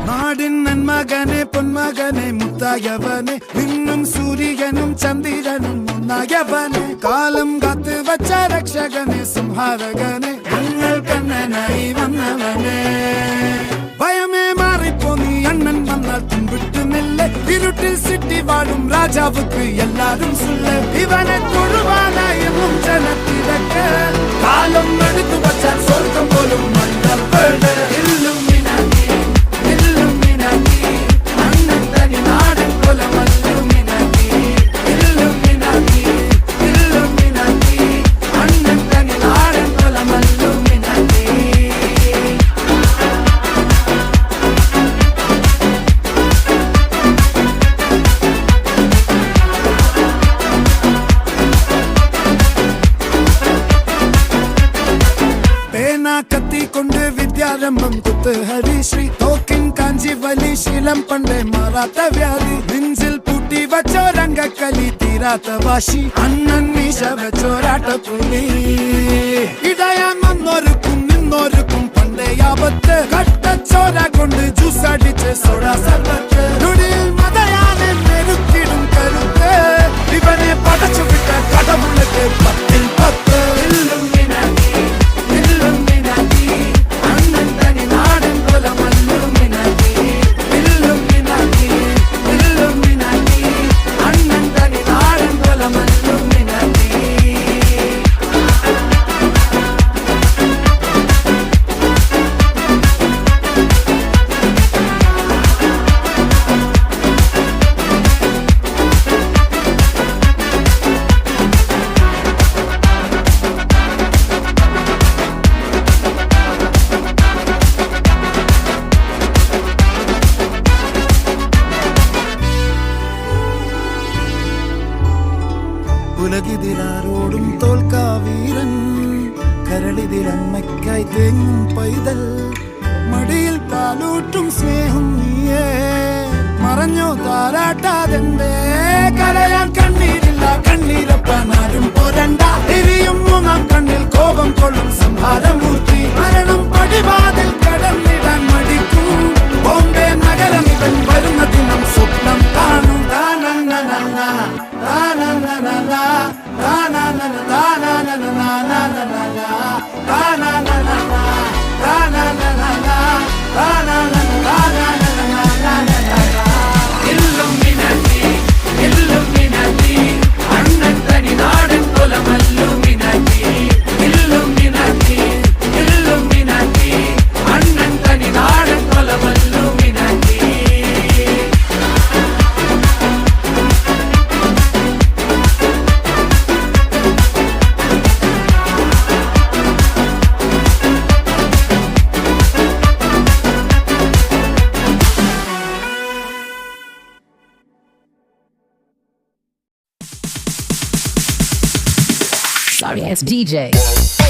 നാടിൻ നന്മകനെ പൊന്മകനെ മുത്തായവനെ നിന്നും സൂര്യനും ചന്ദ്രനും ഒന്നായവനെ കാലം കാത്ത് വച്ച രക്ഷകനെ സംഹാരകനെ ഞങ്ങൾ കണ്ണനായി വന്നവനെ ഭയമേ മാറിപ്പോ നീ അണ്ണൻ വന്നാൽ തുമ്പിട്ടുന്നില്ല ഇരുട്ടിൽ സിറ്റി വാഴും രാജാവുക്ക് എല്ലാരും സുല്ല ഇവനെ തൊഴുവാനായും ജനത്തിരക്ക് കാലം എടുത്തു വച്ചാൽ സ്വർഗം പോലും മണ്ണപ്പേട് കത്തിക്കൊണ്ട് വിദ്യാരംഭം കുത്ത് ഹരിശ്രീ തോക്കിൻ കാഞ്ചി വലി ശീലം പണ്ടേ മാറാത്ത വ്യാധി നെഞ്ചിൽ പൂട്ടി വച്ചോരംഗക്കലി തീരാത്ത വാശി അണ്ണൻ മീശ വെച്ചോരാട്ട പുലി ഇടയാൻ വന്നോർക്കും നിന്നോർക്കും പണ്ടേ ആപത്ത് കട്ടച്ചോര കൊണ്ട് ജ്യൂസ് അടിച്ച് സോഡ സർബത്ത് നൊടിയിൽ മതയാനെ മെരുക്കിടും കരുത്ത് ഇവനെ പടച്ചു വിട്ട കടവുള്ളത് 10-10 ഉലകിതിലാരോടും തോൽക്കാവീരൻ കരളിതിലമ്മയ്ക്കായി തേങ്ങും പൈതൽ മടിയിൽ പാലൂട്ടും സ്നേഹം നീയേ മറഞ്ഞോ താരാട്ടാതെന്തേ കരയാൻ കണ്ണീരില്ല കണ്ണീരപ്പാനാരും പോരണ്ട എരിയും മൂന്നാം കണ്ണിൽ കോപം കൊള്ളും സംഹാരമൂർത്തി മരണം പടിവാതിൽ കടന്നിടാൻ മടിക്കും ബോംബെ നഗരം ഇവൻ വരുന്ന ദിനം സ്വപ്നം കാണും Sorry, it's DJ.